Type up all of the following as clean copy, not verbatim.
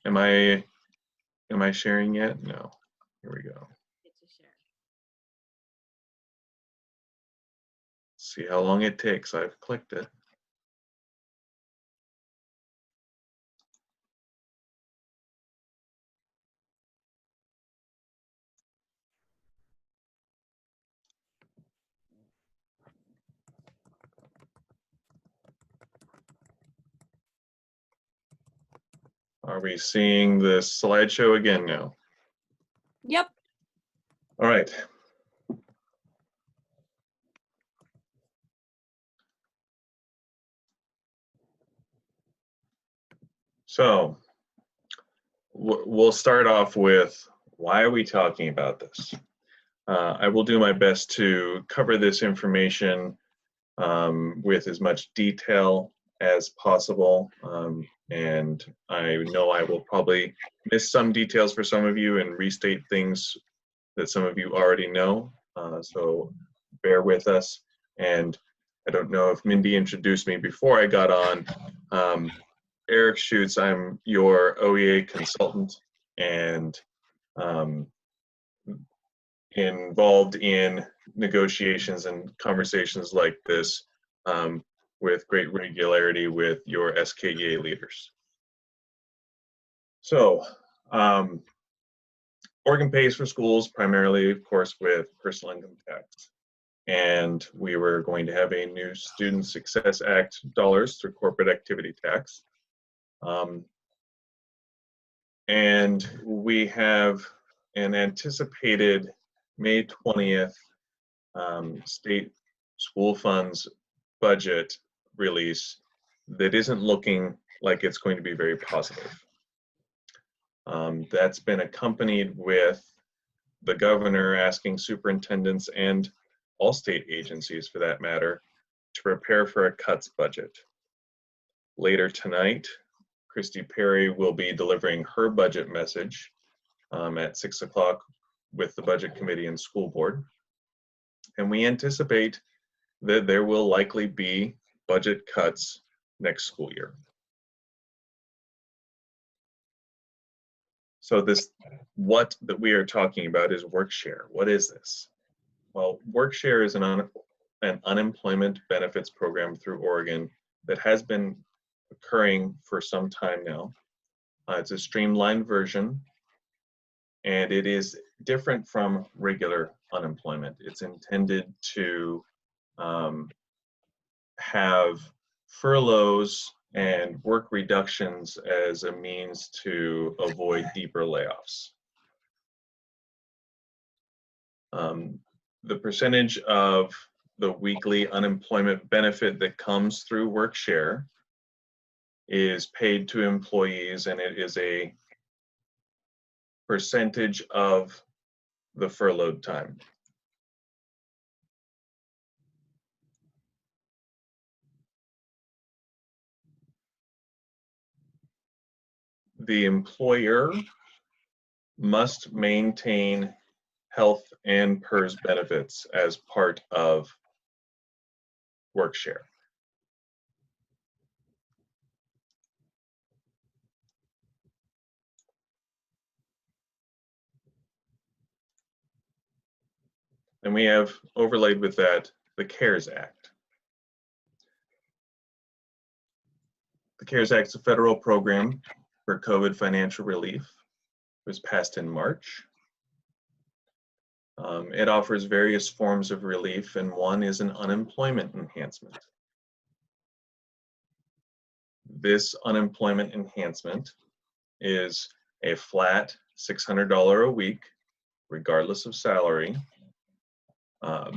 Am I sharing yet? No. Here we go. See how long it takes. I've clicked it. Are we seeing the slideshow again now? Yep. All right. So we'll start off with, why are we talking about this? I will do my best to cover this information with as much detail as possible. And I know I will probably miss some details for some of you and restate things that some of you already know. So bear with us. And I don't know if Mindy introduced me before I got on. Eric Schutz, I'm your OEA consultant and involved in negotiations and conversations like this with great regularity with your SKEA leaders. So, Oregon pays for schools primarily, of course, with personal income tax. And we were going to have a new Student Success Act dollars through corporate activity tax. And we have an anticipated May 20th state school funds budget release that isn't looking like it's going to be very positive. That's been accompanied with the governor asking superintendents and all state agencies, for that matter, to prepare for a cuts budget. Later tonight, Christy Perry will be delivering her budget message at 6 o'clock with the Budget Committee and School Board. And we anticipate that there will likely be budget cuts next school year. So what that we are talking about is WorkShare. What is this? Well, WorkShare is an unemployment benefits program through Oregon that has been occurring for some time now. It's a streamlined version, and it is different from regular unemployment. It's intended to have furloughs and work reductions as a means to avoid deeper layoffs. The percentage of the weekly unemployment benefit that comes through WorkShare is paid to employees, and it is a percentage of the furloughed time. The employer must maintain health and PERS benefits as part of WorkShare. And we have overlaid with that the CARES Act. The CARES Act is a federal program for COVID financial relief. It was passed in March. It offers various forms of relief, and one is an unemployment enhancement. This unemployment enhancement is a flat $600 a week, regardless of salary,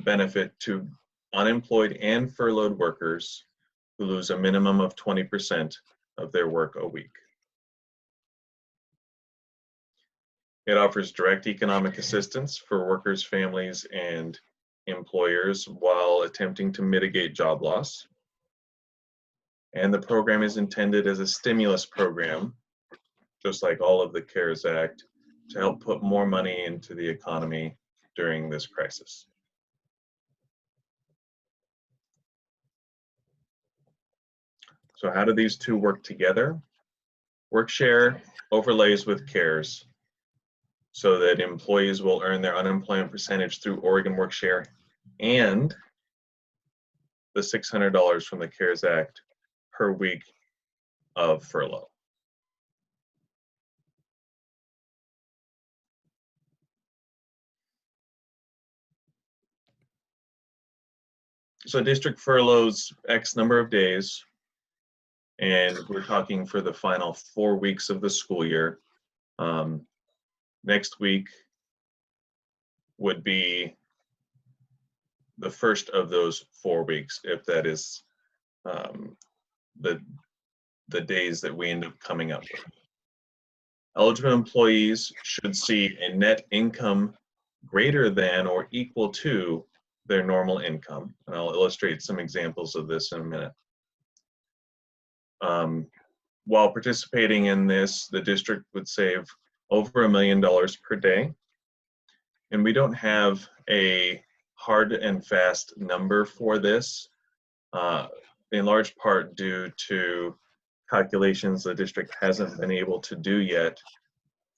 benefit to unemployed and furloughed workers who lose a minimum of 20% of their work a week. It offers direct economic assistance for workers, families, and employers while attempting to mitigate job loss. And the program is intended as a stimulus program, just like all of the CARES Act, to help put more money into the economy during this crisis. So how do these two work together? Workshare overlays with CARES so that employees will earn their unemployment percentage through Oregon Workshare and the $600 from the CARES Act per week of furlough. So district furloughs X number of days, and we're talking for the final 4 weeks of the school year. Next week would be the first of those 4 weeks, if that is the days that we end up coming up with. Eligible employees should see a net income greater than or equal to their normal income. And I'll illustrate some examples of this in a minute. While participating in this, the district would save over $1 million per day. And we don't have a hard and fast number for this, in large part due to calculations the district hasn't been able to do yet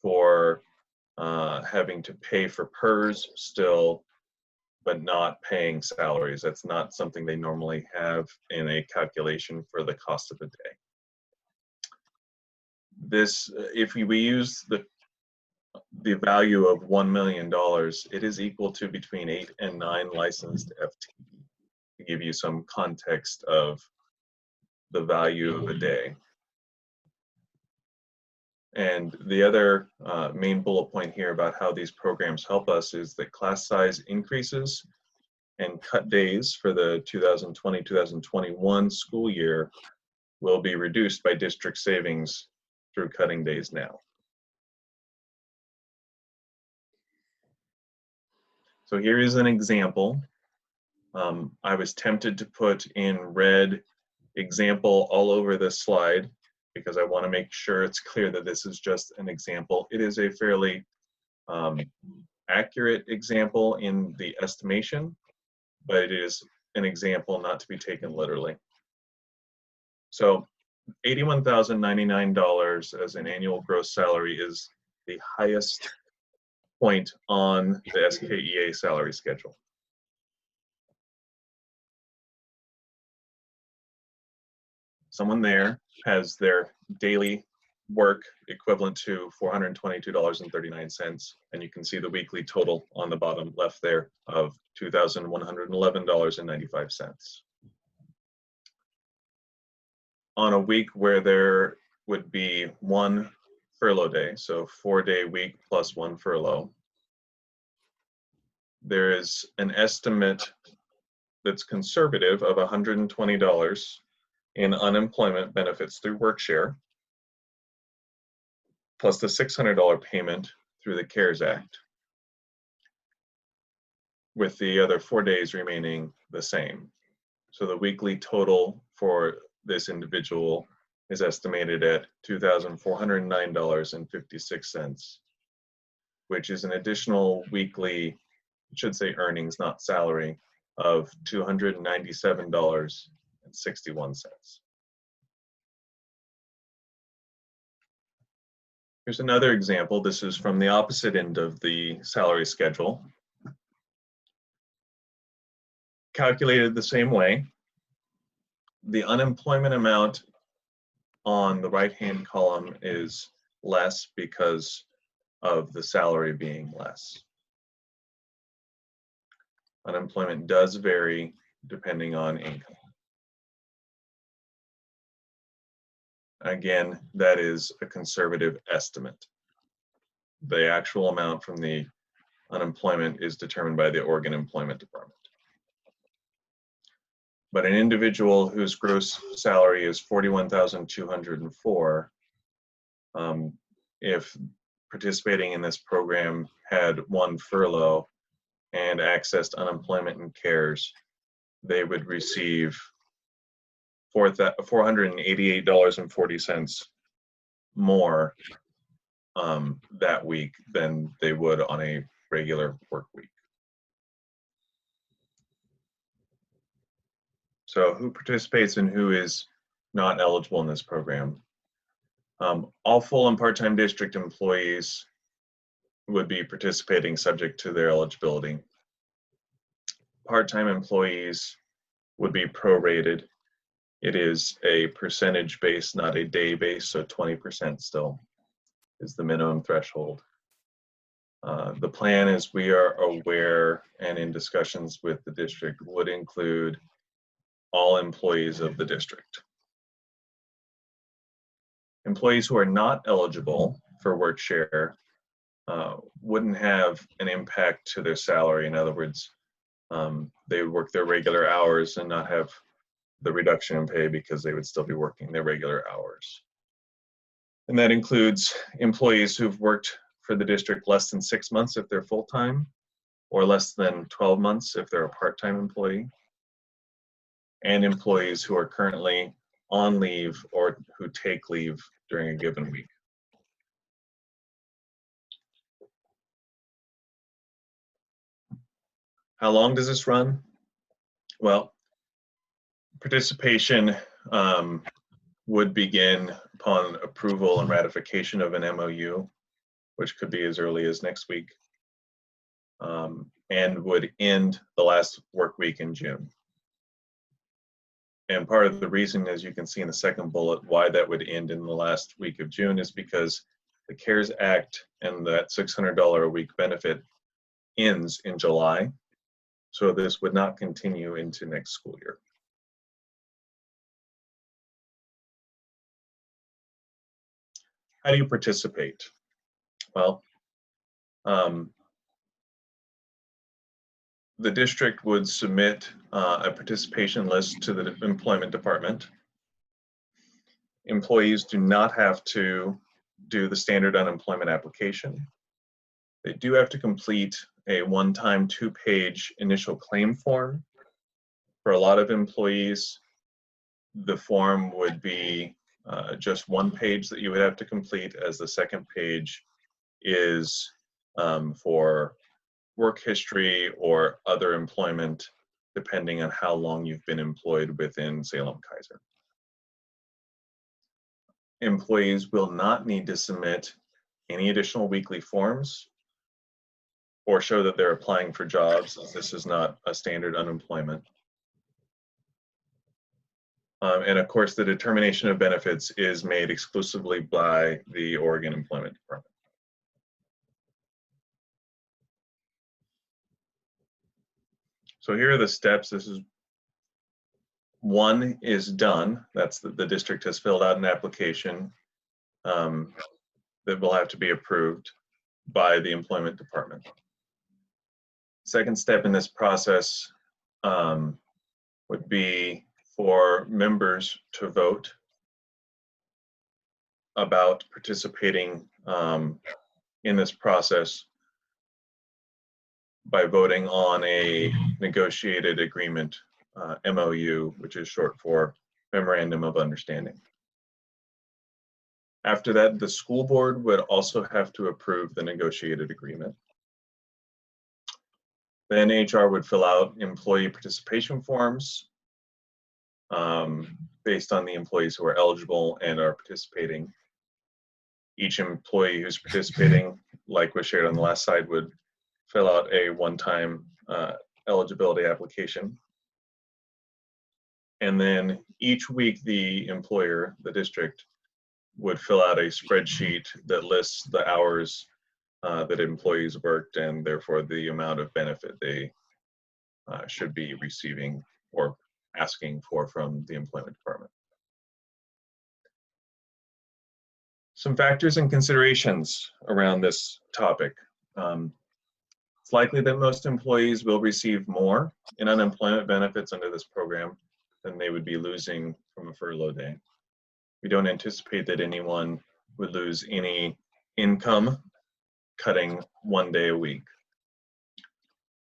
for having to pay for PERS still, but not paying salaries. That's not something they normally have in a calculation for the cost of a day. This, if we use the value of $1 million, it is equal to between 8 and 9 licensed FTE, to give you some context of the value of a day. And the other main bullet point here about how these programs help us is that class size increases and cut days for the 2020-2021 school year will be reduced by district savings through cutting days now. So here is an example. I was tempted to put in red example all over this slide because I want to make sure it's clear that this is just an example. It is a fairly accurate example in the estimation, but it is an example not to be taken literally. So $81,099 as an annual gross salary is the highest point on the SKEA salary schedule. Someone there has their daily work equivalent to $422.39, and you can see the weekly total on the bottom left there of $2,111.95. On a week where there would be 1 furlough day, so 4-day week plus 1 furlough, there is an estimate that's conservative of $120 in unemployment benefits through Workshare, plus the $600 payment through the CARES Act, with the other 4 days remaining the same. So the weekly total for this individual is estimated at $2,409.56, which is an additional weekly, I should say earnings, not salary, of $297.61. Here's another example. This is from the opposite end of the salary schedule. Calculated the same way. The unemployment amount on the right-hand column is less because of the salary being less. Unemployment does vary depending on income. Again, that is a conservative estimate. The actual amount from the unemployment is determined by the Oregon Employment Department. But an individual whose gross salary is $41,204, if participating in this program had 1 furlough and accessed unemployment and CARES, they would receive $488.40 more that week than they would on a regular work week. So who participates and who is not eligible in this program? All full and part-time district employees would be participating subject to their eligibility. Part-time employees would be prorated. It is a percentage base, not a day base, so 20% still is the minimum threshold. The plan, as we are aware and in discussions with the district, would include all employees of the district. Employees who are not eligible for work share wouldn't have an impact to their salary. In other words, they would work their regular hours and not have the reduction in pay because they would still be working their regular hours. And that includes employees who've worked for the district less than 6 months if they're full-time, or less than 12 months if they're a part-time employee, and employees who are currently on leave or who take leave during a given week. How long does this run? Well, participation would begin upon approval and ratification of an MOU, which could be as early as next week, and would end the last work week in June. And part of the reason, as you can see in the second bullet, why that would end in the last week of June is because the CARES Act and that $600 a week benefit ends in July. So this would not continue into next school year. How do you participate? Well, the district would submit a participation list to the employment department. Employees do not have to do the standard unemployment application. They do have to complete a one-time 2-page initial claim form. For a lot of employees, the form would be just 1 page that you would have to complete, as the second page is for work history or other employment, depending on how long you've been employed within Salem Keizer. Employees will not need to submit any additional weekly forms or show that they're applying for jobs, as this is not a standard unemployment. And of course, the determination of benefits is made exclusively by the Oregon Employment Department. So here are the steps. This is 1 is done. That's the district has filled out an application that will have to be approved by the employment department. Second step in this process would be for members to vote about participating in this process by voting on a negotiated agreement, MOU, which is short for Memorandum of Understanding. After that, the school board would also have to approve the negotiated agreement. Then HR would fill out employee participation forms based on the employees who are eligible and are participating. Each employee who's participating, like was shared on the last slide, would fill out a one-time eligibility application. And then each week, the employer, the district, would fill out a spreadsheet that lists the hours that employees worked and therefore the amount of benefit they should be receiving or asking for from the employment department. Some factors and considerations around this topic. It's likely that most employees will receive more in unemployment benefits under this program than they would be losing from a furlough day. We don't anticipate that anyone would lose any income cutting 1 day a week.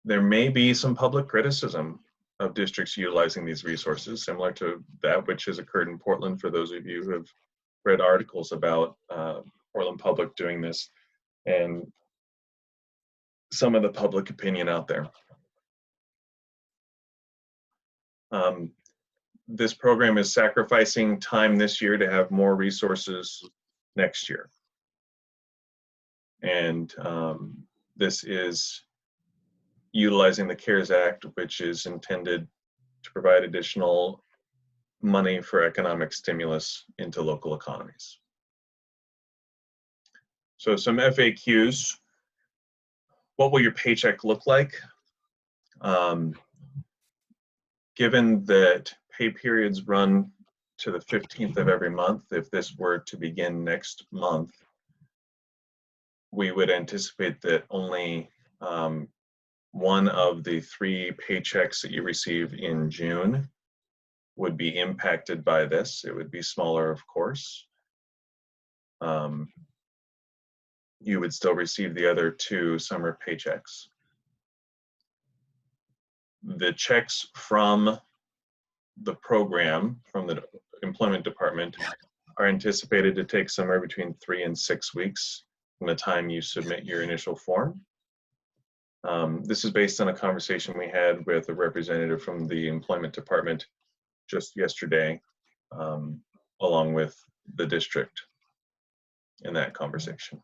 There may be some public criticism of districts utilizing these resources, similar to that which has occurred in Portland for those of you who have read articles about Portland Public doing this and some of the public opinion out there. This program is sacrificing time this year to have more resources next year. And this is utilizing the CARES Act, which is intended to provide additional money for economic stimulus into local economies. So some FAQs. What will your paycheck look like? Given that pay periods run to the 15th of every month, if this were to begin next month, we would anticipate that only one of the 3 paychecks that you receive in June would be impacted by this. It would be smaller, of course. You would still receive the other 2 summer paychecks. The checks from the program, from the employment department, are anticipated to take somewhere between 3 and 6 weeks from the time you submit your initial form. This is based on a conversation we had with a representative from the employment department just yesterday, along with the district in that conversation.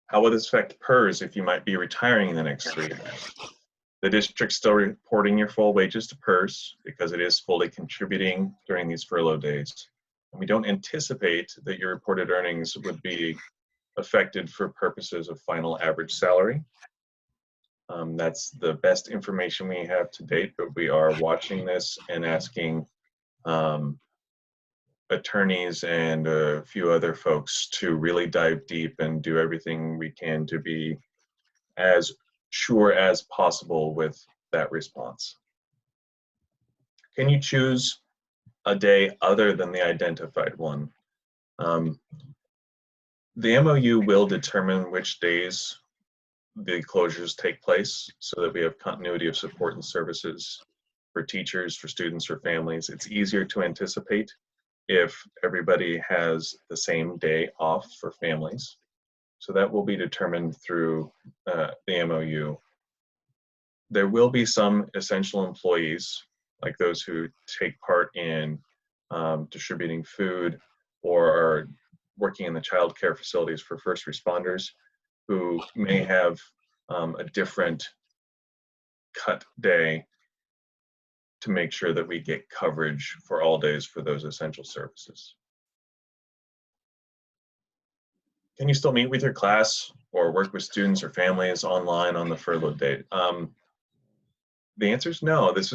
How will this affect PERS if you might be retiring in the next 3 years? The district's still reporting your full wages to PERS because it is fully contributing during these furlough days. And we don't anticipate that your reported earnings would be affected for purposes of final average salary. That's the best information we have to date, but we are watching this and asking attorneys and a few other folks to really dive deep and do everything we can to be as sure as possible with that response. Can you choose a day other than the identified one? The MOU will determine which days the closures take place so that we have continuity of support and services for teachers, for students, or families. It's easier to anticipate if everybody has the same day off for families. So that will be determined through the MOU. There will be some essential employees, like those who take part in distributing food or are working in the child care facilities for first responders, who may have a different cut day to make sure that we get coverage for all days for those essential services. Can you still meet with your class or work with students or families online on the furlough date? The answer is no. This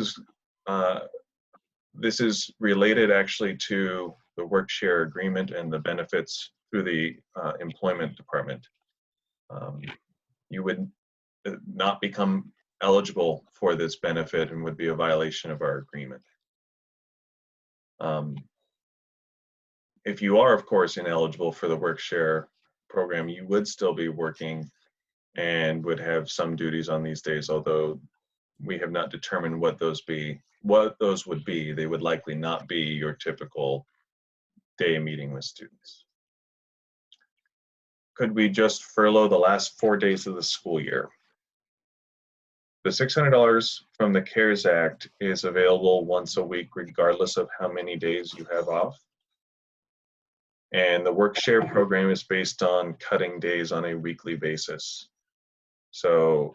is related actually to the work share agreement and the benefits through the employment department. You would not become eligible for this benefit and would be a violation of our agreement. If you are, of course, ineligible for the work share program, you would still be working and would have some duties on these days, although we have not determined what those would be. They would likely not be your typical day meeting with students. Could we just furlough the last 4 days of the school year? The $600 from the CARES Act is available once a week, regardless of how many days you have off. And the work share program is based on cutting days on a weekly basis. So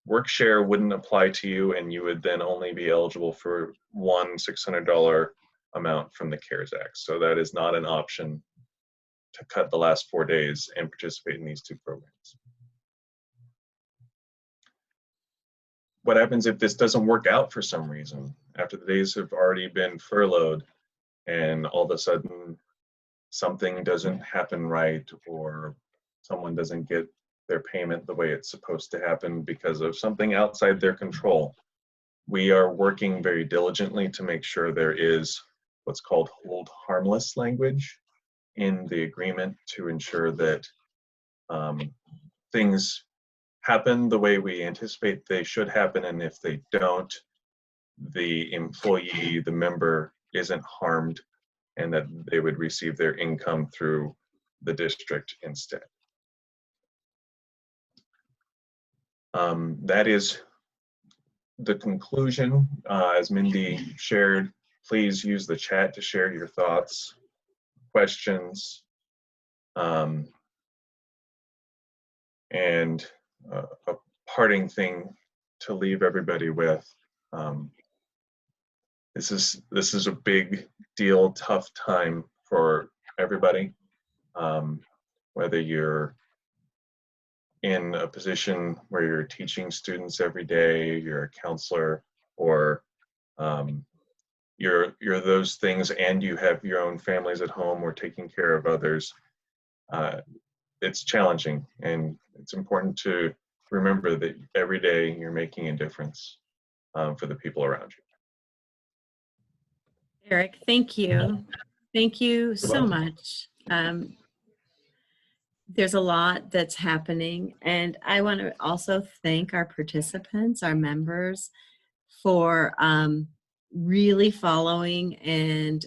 work share wouldn't apply to you, and you would then only be eligible for one $600 amount from the CARES Act. So that is not an option to cut the last 4 days and participate in these 2 programs. What happens if this doesn't work out for some reason, after the days have already been furloughed and all of a sudden something doesn't happen right, or someone doesn't get their payment the way it's supposed to happen because of something outside their control? We are working very diligently to make sure there is what's called hold harmless language in the agreement to ensure that things happen the way we anticipate they should happen, and if they don't, the employee, the member, isn't harmed, and that they would receive their income through the district instead. That is the conclusion. As Mindy shared, please use the chat to share your thoughts. questions, and a parting thing to leave everybody with. This is a big deal, tough time for everybody, whether you're in a position where you're teaching students every day, you're a counselor, or you're those things and you have your own families at home or taking care of others. It's challenging, and it's important to remember that every day you're making a difference for the people around you. Eric, thank you. Thank you so welcome. much. There's a lot that's happening, and I want to also thank our participants, our members, for really following and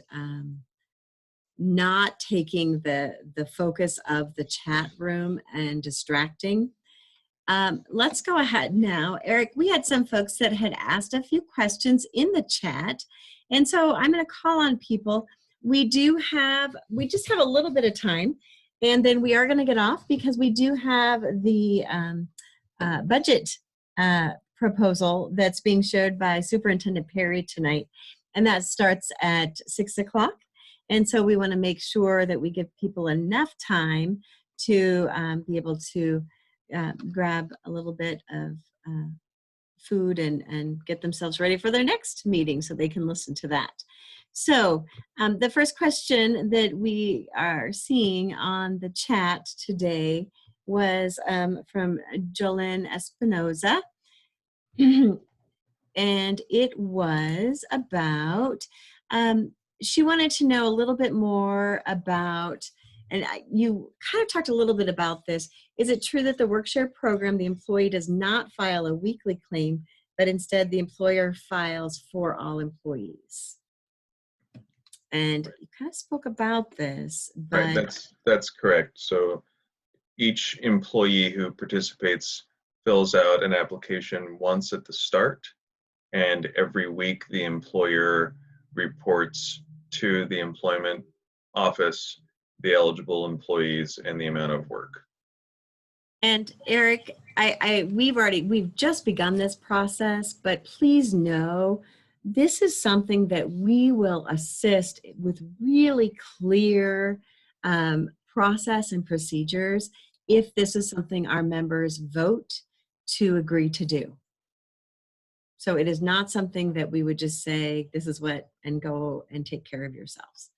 not taking the focus of the chat room and distracting. Let's go ahead now. Eric, we had some folks that had asked a few questions in the chat, and so I'm going to call on people. We just have a little bit of time, and then we are going to get off because we do have the budget proposal that's being showed by Superintendent Perry tonight, and that starts at 6 o'clock. And so we want to make sure that we give people enough time to be able to grab a little bit of food and get themselves ready for their next meeting so they can listen to that. So the first question that we are seeing on the chat today was from Jolene Espinoza. And it was about, she wanted to know a little bit more about, and you kind of talked a little bit about this. Is it true that the work-share program, the employee does not file a weekly claim, but instead the employer files for all employees? And you kind of spoke about this, but Right, that's correct. So each employee who participates fills out an application once at the start, and every week the employer reports to the employment office the eligible employees and the amount of work. And Eric, we've just begun this process, but please know this is something that we will assist with really clear process and procedures if this is something our members vote to agree to do. So it is not something that we would just say, this is what, and go and take care of yourselves.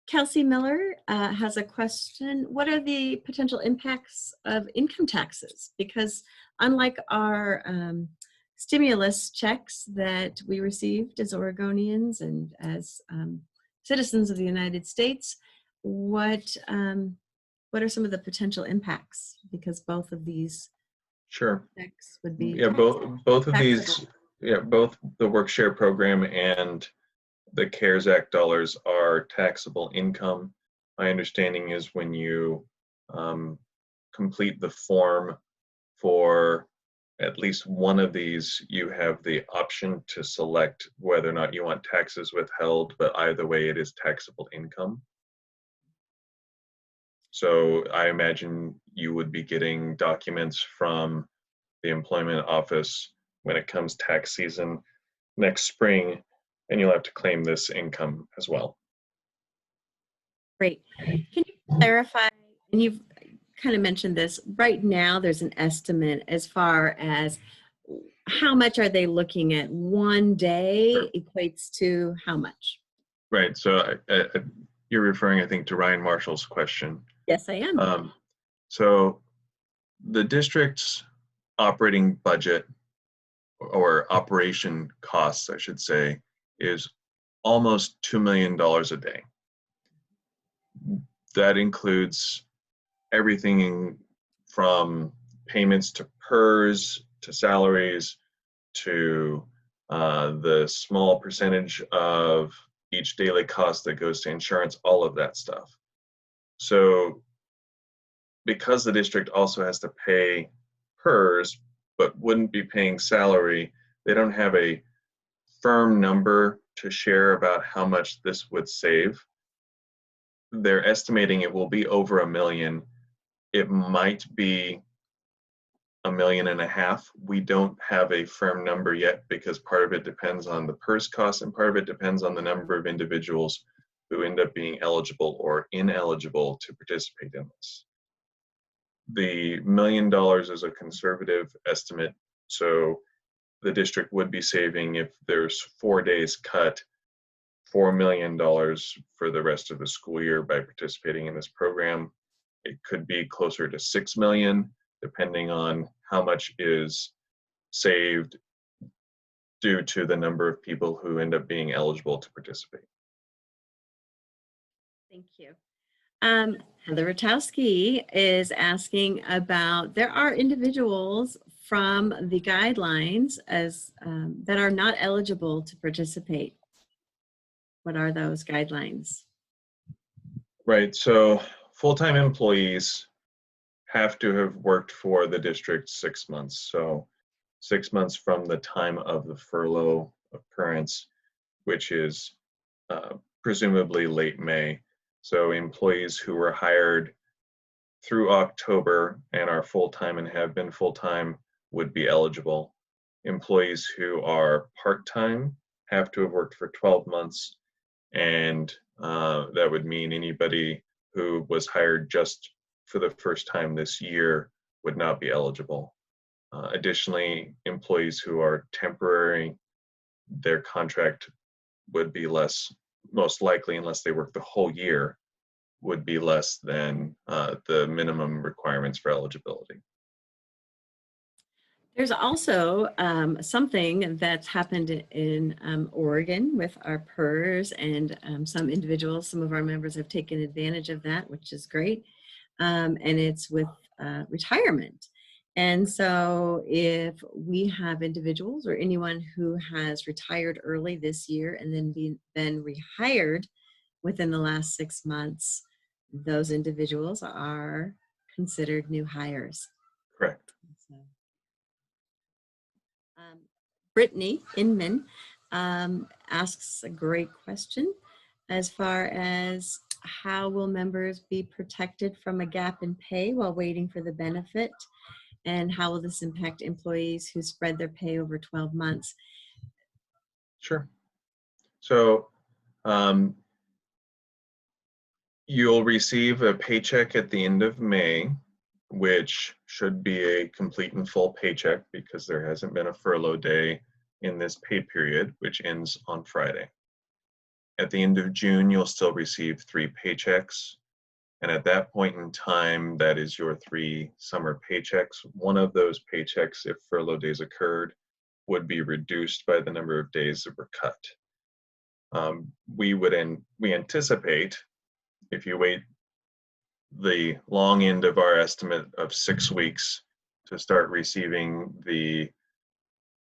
Kelsey Miller has a question. What are the potential impacts of income taxes? Because unlike our stimulus checks that we received as Oregonians and as citizens of the United States, what are some of the potential impacts? Because both of these checks would be both of these, both the work-share program and the CARES Act dollars are taxable income. My understanding is when you complete the form for at least one of these, you have the option to select whether or not you want taxes withheld, but either way it is taxable income. So I imagine you would be getting documents from the employment office when it comes tax season next spring, and you'll have to claim this income as well. Great. Can you clarify, and you've kind of mentioned this, right now there's an estimate as far as how much are they looking at? One day equates to how much? Right, so you're referring, I think, to Ryan Marshall's question. Yes, I am. So the district's operating budget, or operation costs, I should say, is almost $2 million a day. That includes everything from payments to PERS, to salaries, to the small percentage of each daily cost that goes to insurance, all of that stuff. So because the district also has to pay PERS, but wouldn't be paying salary, they don't have a firm number to share about how much this would save. They're estimating it will be over $1 million. It might be $1.5 million. We don't have a firm number yet because part of it depends on the PERS cost and part of it depends on the number of individuals who end up being eligible or ineligible to participate in this. The $1 million is a conservative estimate, so the district would be saving, if there's 4 days cut, $4 million for the rest of the school year by participating in this program. It could be closer to $6 million, depending on how much is saved due to the number of people who end up being eligible to participate. Thank you. Heather Ratowski is asking about, there are individuals from the guidelines as that are not eligible to participate. What are those guidelines? Right, so full-time employees have to have worked for the district 6 months. So 6 months from the time of the furlough occurrence, which is presumably late May. So employees who were hired through October and are full-time and have been full-time would be eligible. Employees who are part-time have to have worked for 12 months, and that would mean anybody who was hired just for the first time this year would not be eligible. Additionally, employees who are temporary, their contract would be less, most likely, unless they work the whole year, would be less than the minimum requirements for eligibility. There's also something that's happened in Oregon with our PERS, and some individuals, some of our members have taken advantage of that, which is great. And it's with retirement. And so if we have individuals or anyone who has retired early this year and then been rehired within the last 6 months, those individuals are considered new hires. Correct. So, Brittany Inman asks a great question as far as how will members be protected from a gap in pay while waiting for the benefit, and how will this impact employees who spread their pay over 12 months? Sure. So you'll receive a paycheck at the end of May, which should be a complete and full paycheck because there hasn't been a furlough day in this pay period, which ends on Friday. At the end of June, you'll still receive 3 paychecks. And at that point in time, that is your 3 summer paychecks. One of those paychecks, if furlough days occurred, would be reduced by the number of days that were cut. We anticipate, if you wait the long end of our estimate of 6 weeks to start receiving the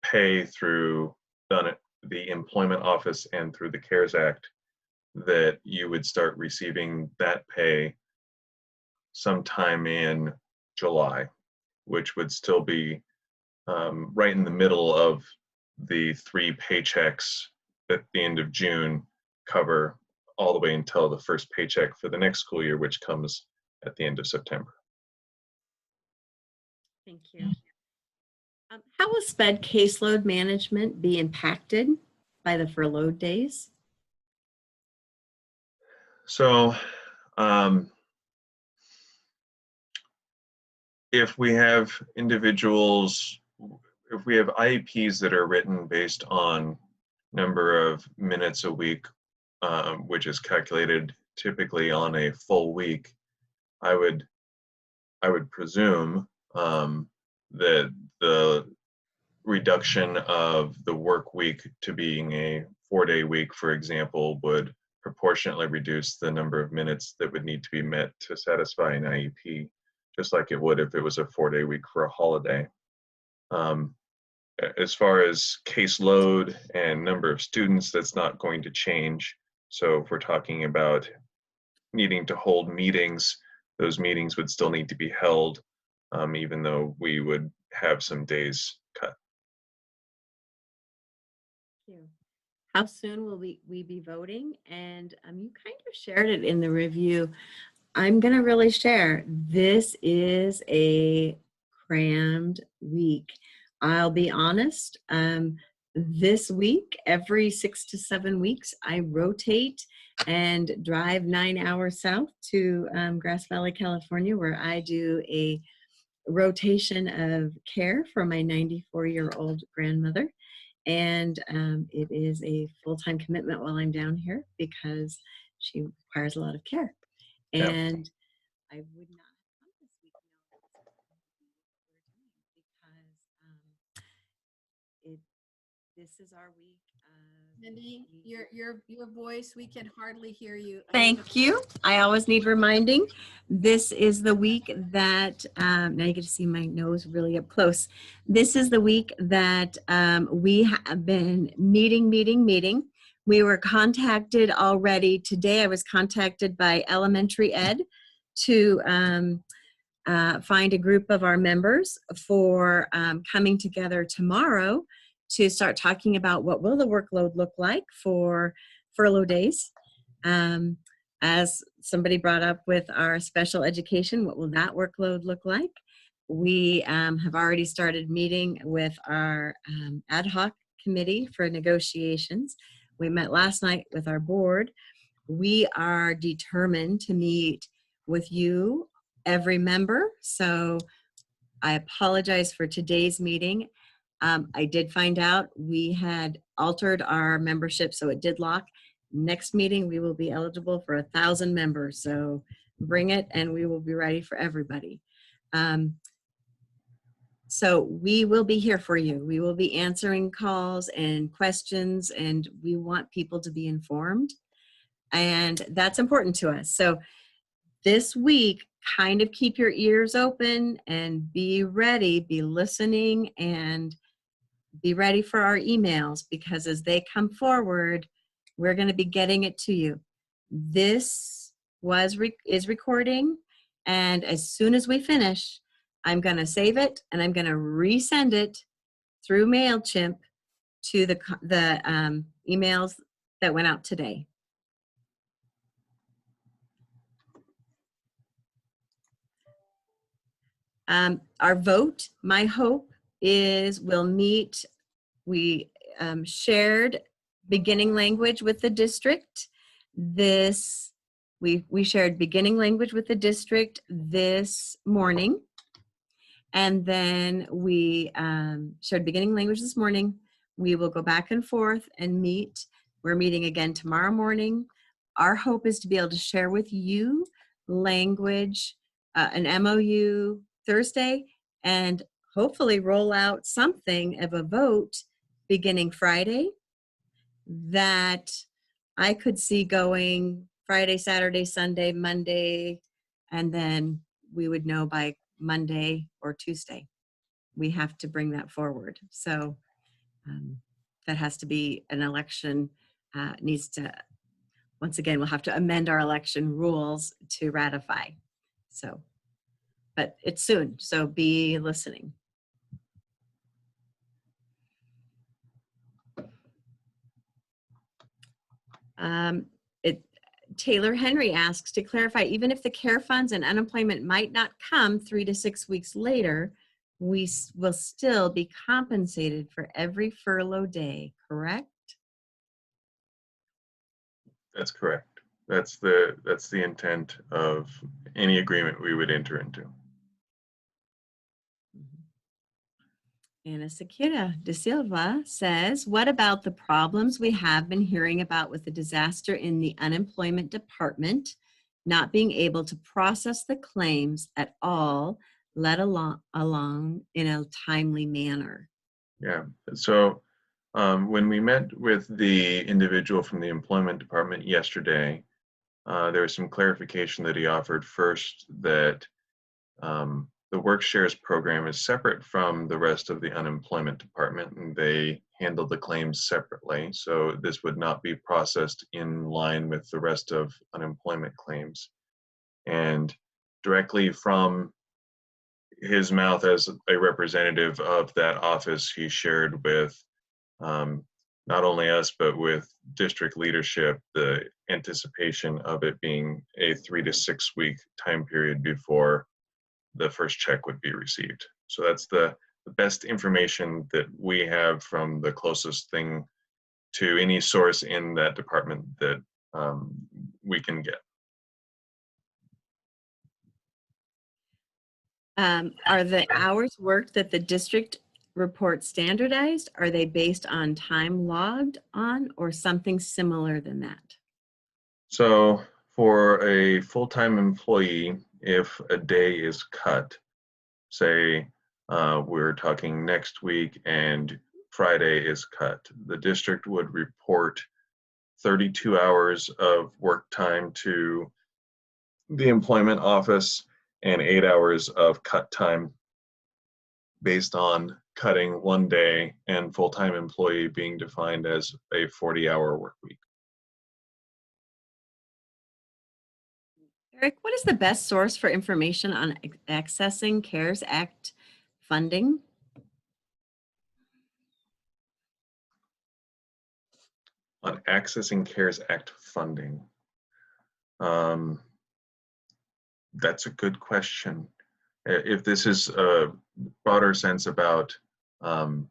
pay through the Employment Office and through the CARES Act, that you would start receiving that pay sometime in July, which would still be right in the middle of the 3 paychecks at the end of June cover all the way until the first paycheck for the next school year, which comes at the end of September. Thank you. How will SPED caseload management be impacted by the furlough days? So if we have individuals, if we have IEPs that are written based on number of minutes a week, which is calculated typically on a full week, I would presume that the reduction of the work week to being a 4-day week, for example, would proportionately reduce the number of minutes that would need to be met to satisfy an IEP, just like it would if it was a 4-day week for a holiday. As far as caseload and number of students, that's not going to change. So if we're talking about needing to hold meetings, those meetings would still need to be held, even though we would have some days cut. Thank you. how soon will we be voting? And you kind of shared it in the review. I'm going to really share. This is a crammed week. I'll be honest. This week, every 6 to 7 weeks, I rotate and drive 9 hours south to Grass Valley, California, where I do a rotation of care for my 94-year-old grandmother. And it is a full-time commitment while I'm down here because she requires a lot of care. Yeah. And I would not have come this week because this is our week. Mindy, your voice, we can hardly hear you. Thank you. I always need reminding. This is the week that, now you get to see my nose really up close. This is the week that we have been meeting. We were contacted already. Today I was contacted by elementary ed to find a group of our members for coming together tomorrow to start talking about what will the workload look like for furlough days. As somebody brought up with our special education, what will that workload look like? We have already started meeting with our ad hoc committee for negotiations. We met last night with our board. We are determined to meet with you, every member. So I apologize for today's meeting. I did find out we had altered our membership, so it did lock. Next meeting, we will be eligible for 1,000 members. So bring it and we will be ready for everybody. So we will be here for you. We will be answering calls and questions, and we want people to be informed. And that's important to us. So this week, kind of keep your ears open and be ready, be listening, and be ready for our emails, because as they come forward, we're going to be getting it to you. This is recording, and as soon as we finish, I'm going to save it and I'm going to resend it through MailChimp to the emails that went out today. Our vote, my hope is we'll meet. We shared beginning language with the district. We shared beginning language with the district this morning. And then we shared beginning language this morning. We will go back and forth and meet. We're meeting again tomorrow morning. Our hope is to be able to share with you language, an MOU Thursday, and hopefully roll out something of a vote beginning Friday that I could see going Friday, Saturday, Sunday, Monday, and then we would know by Monday or Tuesday. We have to bring that forward. So that has to be an election, needs to, once again, we'll have to amend our election rules to ratify. So, but it's soon, so be listening. Taylor Henry asks, to clarify, even if the care funds and unemployment might not come 3 to 6 weeks later, we will still be compensated for every furlough day, correct? That's correct. That's the intent of any agreement we would enter into. Ana Sakira de Silva says, what about the problems we have been hearing about with the disaster in the unemployment department, not being able to process the claims at all, let alone in a timely manner? Yeah, so when we met with the individual from the employment department yesterday, there was some clarification that he offered. First, that the work shares program is separate from the rest of the unemployment department, and they handle the claims separately. So this would not be processed in line with the rest of unemployment claims. And directly from his mouth as a representative of that office, he shared with not only us, but with district leadership, the anticipation of it being a 3 to 6 week time period before the first check would be received. So that's the best information that we have from the closest thing to any source in that department that we can get. Are the hours worked that the district reports standardized? Are they based on time logged on or something similar than that? So for a full-time employee, if a day is cut, say we're talking next week and Friday is cut, the district would report 32 hours of work time to the employment office and 8 hours of cut time based on cutting one day and full-time employee being defined as a 40-hour work week. Eric, what is the best source for information on accessing CARES Act funding? On accessing CARES Act funding, that's a good question. If this is a broader sense about all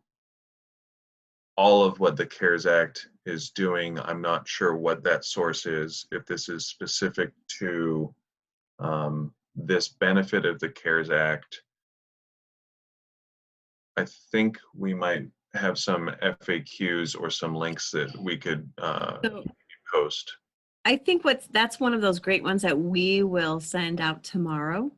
of what the CARES Act is doing, I'm not sure what that source is. If this is specific to this benefit of the CARES Act, I think we might have some FAQs or some links that we could post. I think that's one of those great ones that we will send out tomorrow.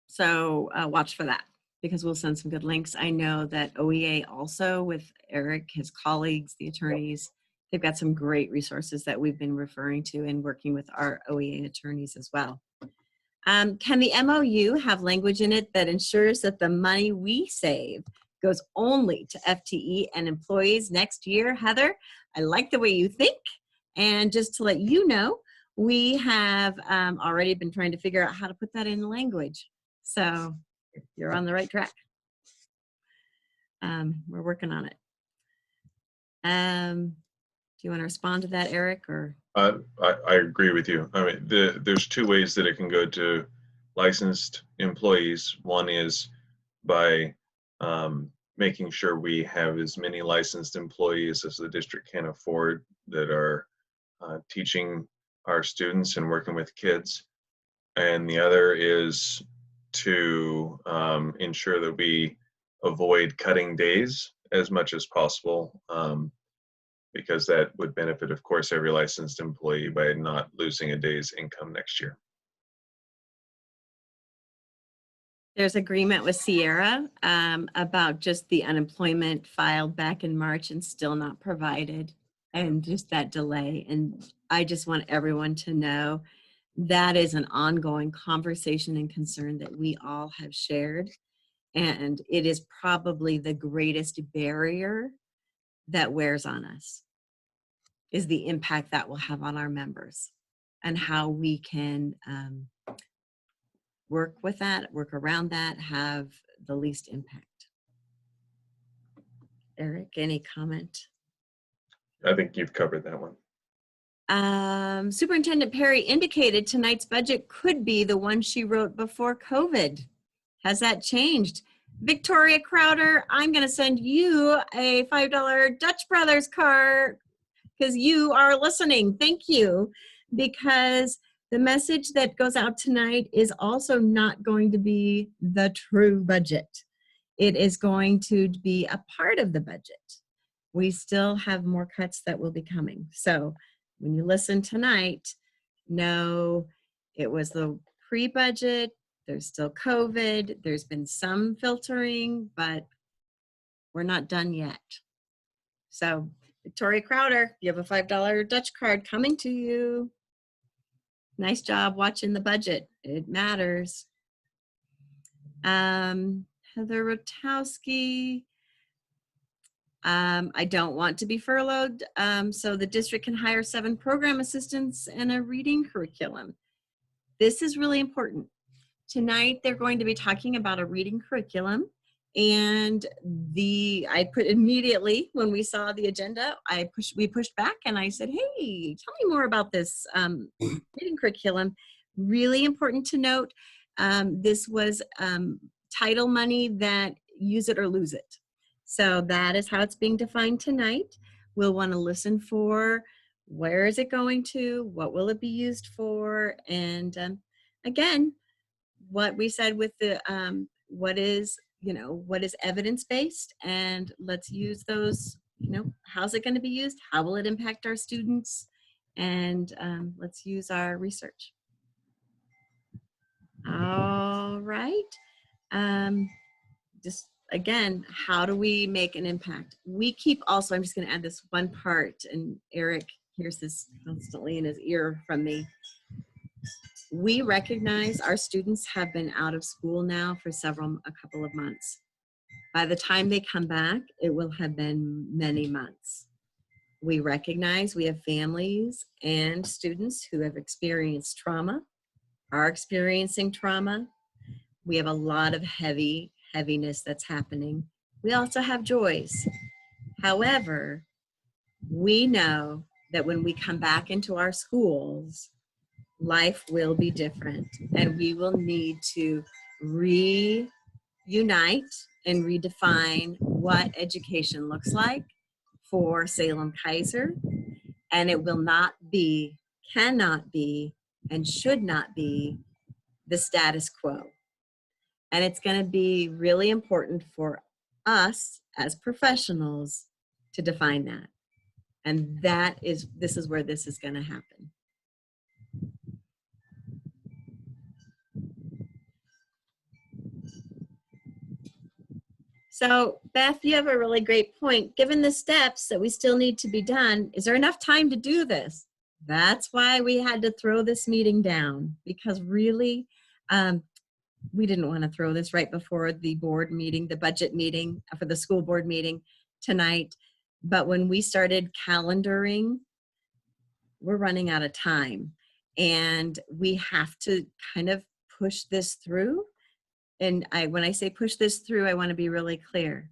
So watch for that because we'll send some good links. I know that OEA also with Eric, his colleagues, the attorneys, they've got some great resources that we've been referring to and working with our OEA attorneys as well. Can the MOU have language in it that ensures that the money we save goes only to FTE and employees next year? Heather, I like the way you think. And just to let you know, we have already been trying to figure out how to put that in language. So you're on the right track. We're working on it. Do you want to respond to that, Eric? Or I agree with you. I mean, there's two ways that it can go to licensed employees. One is by making sure we have as many licensed employees as the district can afford that are teaching our students and working with kids. And the other is to ensure that we avoid cutting days as much as possible. Because that would benefit, of course, every licensed employee by not losing a day's income next year. there's agreement with Sierra about just the unemployment filed back in March and still not provided, and just that delay. And I just want everyone to know that is an ongoing conversation and concern that we all have shared. And it is probably the greatest barrier that wears on us, is the impact that will have on our members and how we can work with that, work around that, have the least impact. Eric, any comment? I think you've covered that one. Superintendent Perry indicated tonight's budget could be the one she wrote before COVID. Has that changed? Victoria Crowder, I'm going to send you a $5 Dutch Brothers card because you are listening. Thank you. Because the message that goes out tonight is also not going to be the true budget. It is going to be a part of the budget. We still have more cuts that will be coming. So when you listen tonight, know it was the pre-budget. There's still COVID. There's been some filtering, but we're not done yet. So Victoria Crowder, you have a $5 Dutch card coming to you. Nice job watching the budget. It matters. Heather Rotowski, I don't want to be furloughed, so the district can hire 7 program assistants and a reading curriculum. This is really important. Tonight, they're going to be talking about a reading curriculum, And I put immediately when we saw the agenda, we pushed back and I said, hey, tell me more about this reading curriculum. Really important to note, this was title money that use it or lose it. So that is how it's being defined tonight. We'll want to listen for where is it going to, what will it be used for, and again, what we said with the what is evidence-based, and let's use those, how's it going to be used, how will it impact our students, and let's use our research. All right. Just again, how do we make an impact? We keep also, I'm just going to add this one part, and Eric hears this constantly in his ear from me. We recognize our students have been out of school now for a couple of months. By the time they come back, it will have been many months. We recognize we have families and students who have experienced trauma, are experiencing trauma. We have a lot of heaviness that's happening. We also have joys. However, we know that when we come back into our schools, life will be different, and we will need to reunite and redefine what education looks like for Salem Keizer, and it will not be, cannot be, and should not be the status quo. And it's going to be really important for us as professionals to define that. And this is where this is going to happen. So Beth, you have a really great point. Given the steps that we still need to be done, is there enough time to do this? That's why we had to throw this meeting down, because really, we didn't want to throw this right before the board meeting, the budget meeting for the school board meeting tonight. But when we started calendaring, we're running out of time, and we have to kind of push this through. And when I say push this through, I want to be really clear.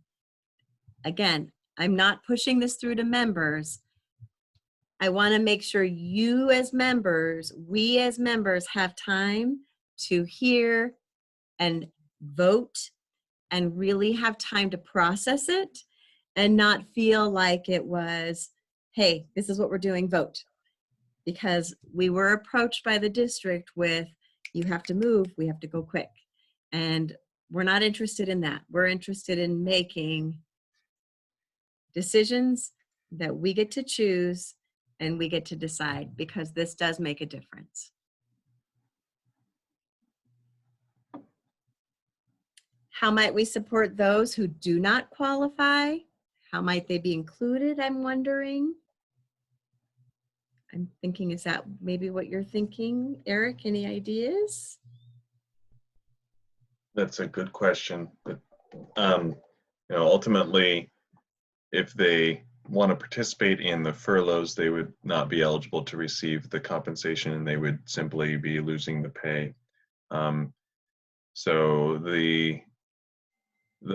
Again, I'm not pushing this through to members. I want to make sure you as members, we as members have time to hear and vote and really have time to process it and not feel like it was, hey, this is what we're doing, vote. Because we were approached by the district with, you have to move, we have to go quick. And we're not interested in that. We're interested in making decisions that we get to choose and we get to decide, because this does make a difference. How might we support those who do not qualify? How might they be included, I'm wondering? I'm thinking, is that maybe what you're thinking? Eric, any ideas? That's a good question. But ultimately, if they want to participate in the furloughs, they would not be eligible to receive the compensation, and they would simply be losing the pay. So the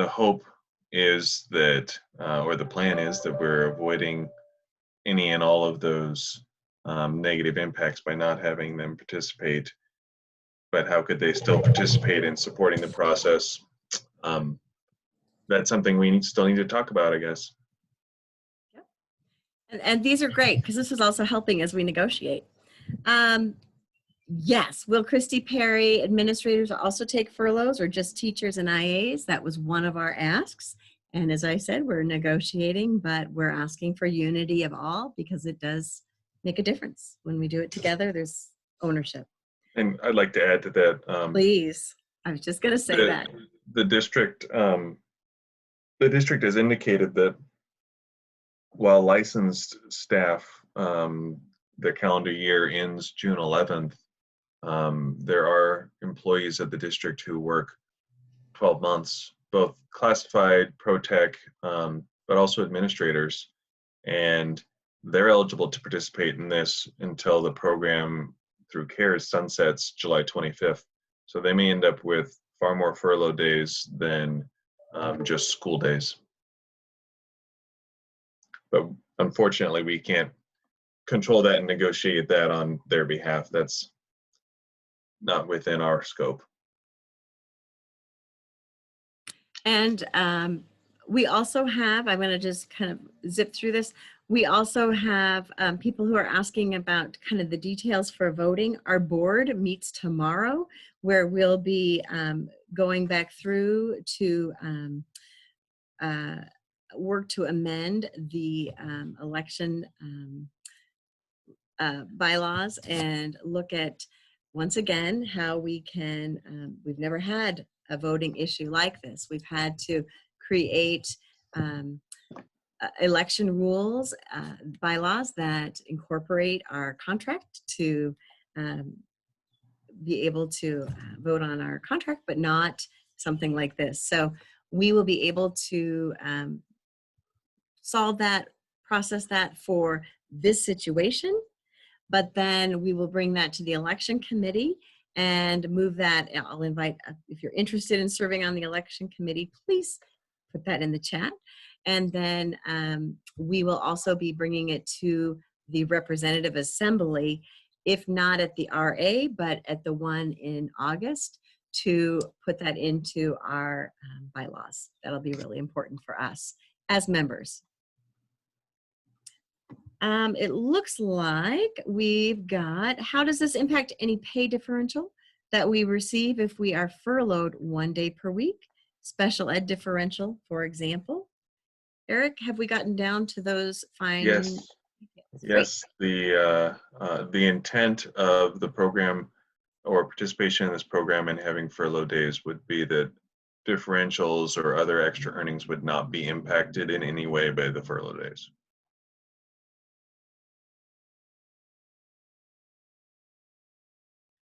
hope is that, or the plan is that we're avoiding any and all of those negative impacts by not having them participate. But how could they still participate in supporting the process? That's something we still need to talk about, I guess. Yep. And these are great, because this is also helping as we negotiate. Yes, will Christy Perry administrators also take furloughs, or just teachers and IAs? That was one of our asks. And as I said, we're negotiating, but we're asking for unity of all, because it does make a difference. When we do it together, there's ownership. And I'd like to add to that. Please, I was just going to say that. The district has indicated that while licensed staff, the calendar year ends June 11th, there are employees at the district who work 12 months, both classified, pro-tech, but also administrators. And they're eligible to participate in this until the program through CARES sunsets July 25th. So they may end up with far more furlough days than just school days. But unfortunately, we can't control that and negotiate that on their behalf. That's not within our scope. And we also have, I'm going to just kind of zip through this. We also have people who are asking about kind of the details for voting. Our board meets tomorrow, where we'll be going back through to work to amend the election bylaws and look at, once again, how we can, we've never had a voting issue like this. We've had to create election rules, bylaws that incorporate our contract to be able to vote on our contract, but not something like this. So we will be able to solve that, process that for this situation, but then we will bring that to the election committee and move that. I'll invite, if you're interested in serving on the election committee, please put that in the chat. And then we will also be bringing it to the representative assembly, if not at the RA, but at the one in August, to put that into our bylaws. That'll be really important for us as members. It looks like we've got, how does this impact any pay differential that we receive if we are furloughed 1 day per week? Special ed differential, for example. Eric, have we gotten down to those fine? Yes. Yes, the intent of the program or participation in this program and having furlough days would be that differentials or other extra earnings would not be impacted in any way by the furlough days.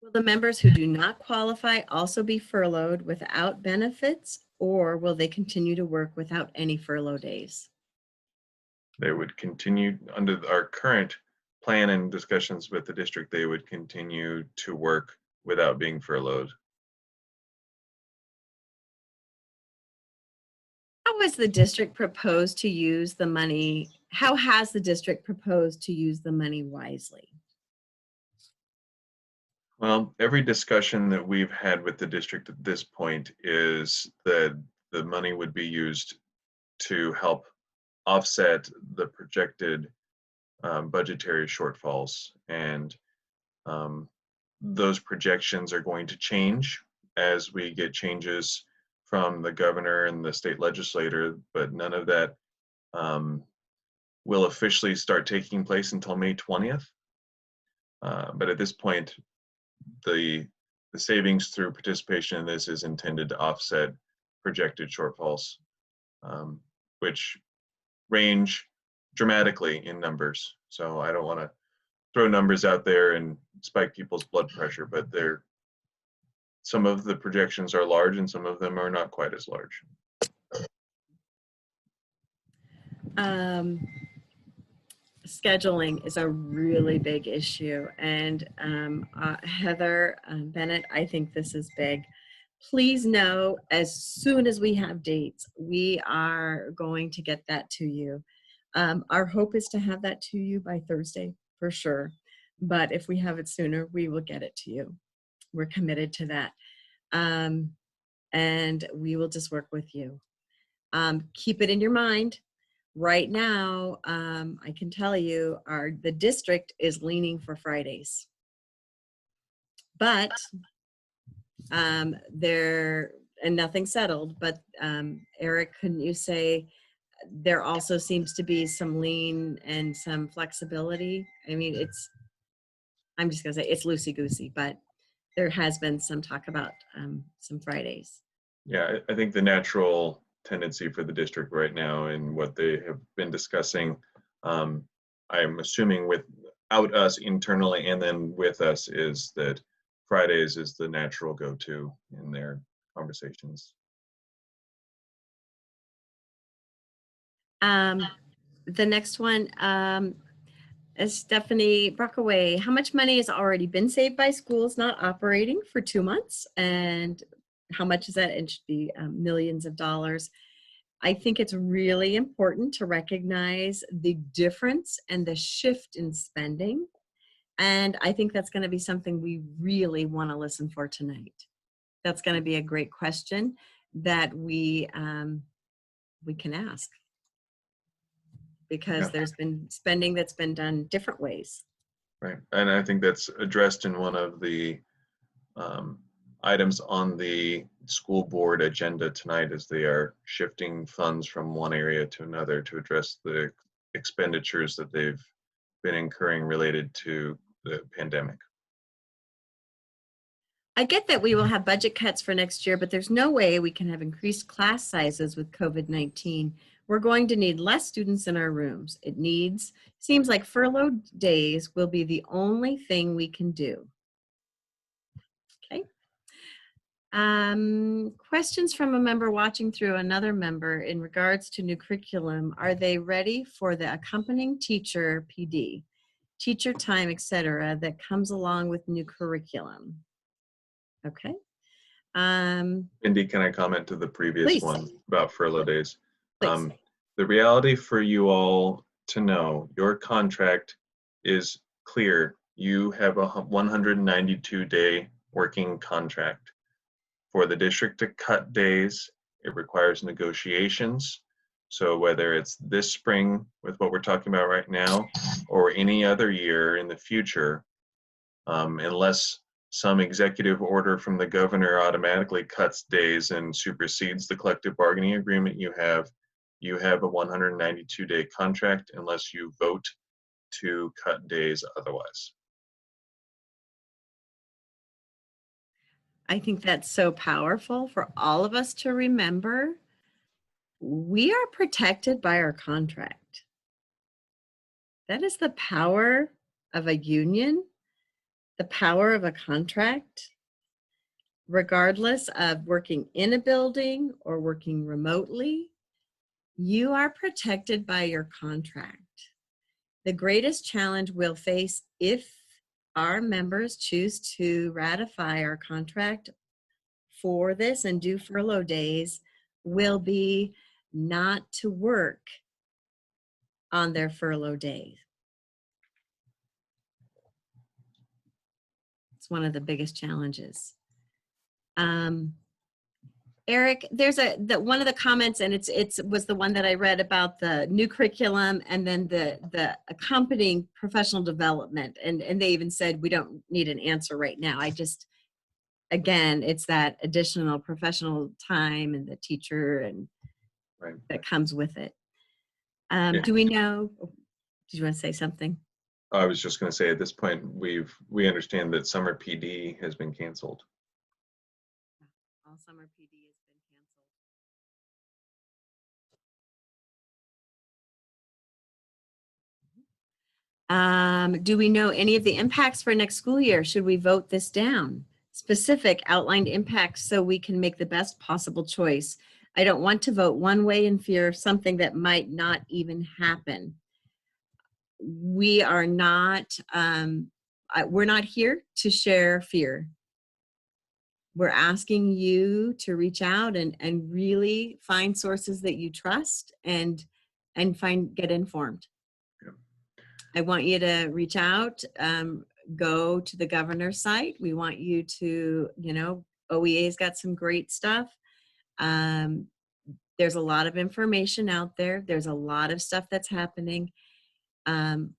Will the members who do not qualify also be furloughed without benefits, or will they continue to work without any furlough days? They would continue under our current plan and discussions with the district. They would continue to work without being furloughed. How has the district proposed to use the money? How has the district proposed to use the money wisely? Well, every discussion that we've had with the district at this point is that the money would be used to help offset the projected budgetary shortfalls. And those projections are going to change as we get changes from the governor and the state legislator, but none of that will officially start taking place until May 20th. But at this point, the savings through participation in this is intended to offset projected shortfalls, which range dramatically in numbers. So I don't want to throw numbers out there and spike people's blood pressure, but some of the projections are large and some of them are not quite as large. Scheduling is a really big issue, and Heather Bennett, I think this is big. Please know, as soon as we have dates, we are going to get that to you. Our hope is to have that to you by Thursday for sure, but if we have it sooner, we will get it to you. We're committed to that, and we will just work with you. Keep it in your mind. Right now, I can tell you the district is leaning for Fridays, but and nothing's settled, but Eric, couldn't you say there also seems to be some lean and some flexibility? I mean, I'm just gonna say it's loosey-goosey, but there has been some talk about some Fridays. Yeah, I think the natural tendency for the district right now and what they have been discussing, I'm assuming without us internally and then with us, is that Fridays is the natural go-to in their conversations. The next one is Stephanie Brockaway. How much money has already been saved by schools not operating for 2 months? And how much is that? It should be millions of dollars. I think it's really important to recognize the difference and the shift in spending. And I think that's going to be something we really want to listen for tonight. That's going to be a great question that we can ask, because Yeah. there's been spending that's been done different ways. Right, and I think that's addressed in one of the items on the school board agenda tonight, as they are shifting funds from one area to another to address the expenditures that they've been incurring related to the pandemic. I get that we will have budget cuts for next year, but there's no way we can have increased class sizes with COVID-19. We're going to need less students in our rooms. Seems like furloughed days will be the only thing we can do. Okay. Questions from a member watching through another member in regards to new curriculum. Are they ready for the accompanying teacher, PD, teacher time, etc., that comes along with new curriculum? Okay. Mindy, can I comment to the previous Please. one about furlough days? Please. The reality for you all to know, your contract is clear. You have a 192-day working contract. For the district to cut days, it requires negotiations. So whether it's this spring with what we're talking about right now, or any other year in the future, unless some executive order from the governor automatically cuts days and supersedes the collective bargaining agreement you have a 192-day contract unless you vote to cut days otherwise. I think that's so powerful for all of us to remember. We are protected by our contract. That is the power of a union, the power of a contract, regardless of working in a building or working remotely. You are protected by your contract. The greatest challenge we'll face if our members choose to ratify our contract for this and do furlough days will be not to work on their furlough days. It's one of the biggest challenges. Eric, there's one of the comments, and it was the one that I read about the new curriculum and then the accompanying professional development, and they even said we don't need an answer right now. Again, it's that additional professional time and the teacher and Right. that comes with it. Yeah. Do we know? Did you want to say something? I was just going to say, at this point, we understand that summer PD has been canceled. All summer PD has been canceled. Do we know any of the impacts for next school year? Should we vote this down? Specific outlined impacts so we can make the best possible choice. I don't want to vote one way in fear of something that might not even happen. We are not, we're not here to share fear. We're asking you to reach out and really find sources that you trust and get informed. Yeah. I want you to reach out, go to the governor's site. We want you to, OEA's got some great stuff. There's a lot of information out there. There's a lot of stuff that's happening.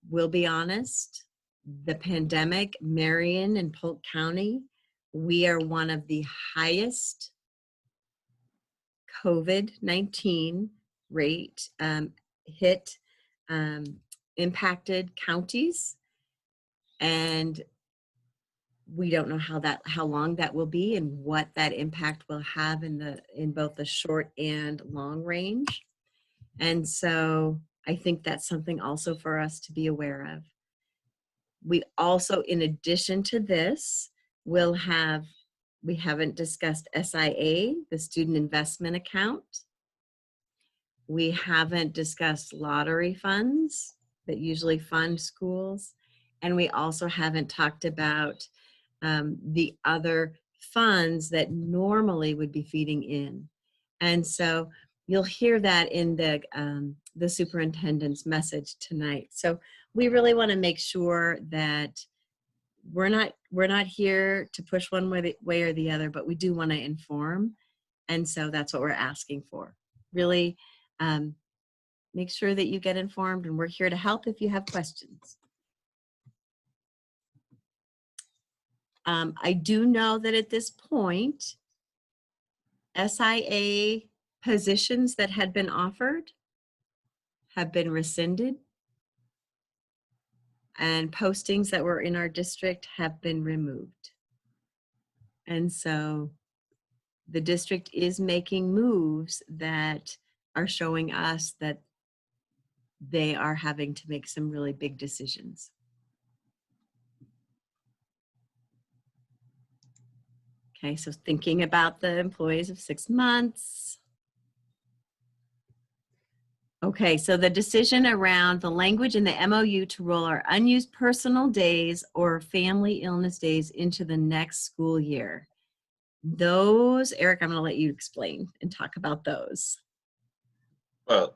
We'll be honest, the pandemic, Marion and Polk County, we are one of the highest COVID-19 rate hit impacted counties, and we don't know how long that will be and what that impact will have in both the short and long range. And so I think that's something also for us to be aware of. We also, in addition to this, we haven't discussed SIA, the student investment account. We haven't discussed lottery funds that usually fund schools. And we also haven't talked about the other funds that normally would be feeding in. And so you'll hear that in the superintendent's message tonight. So we really want to make sure that we're not here to push one way or the other, but we do want to inform. And so that's what we're asking for. Really make sure that you get informed, and we're here to help if you have questions. I do know that at this point, SIA positions that had been offered have been rescinded, and postings that were in our district have been removed. And so the district is making moves that are showing us that they are having to make some really big decisions. Okay, so thinking about the employees of 6 months. Okay, so the decision around the language in the MOU to roll our unused personal days or family illness days into the next school year. Those, Eric, I'm gonna let you explain and talk about those. Well,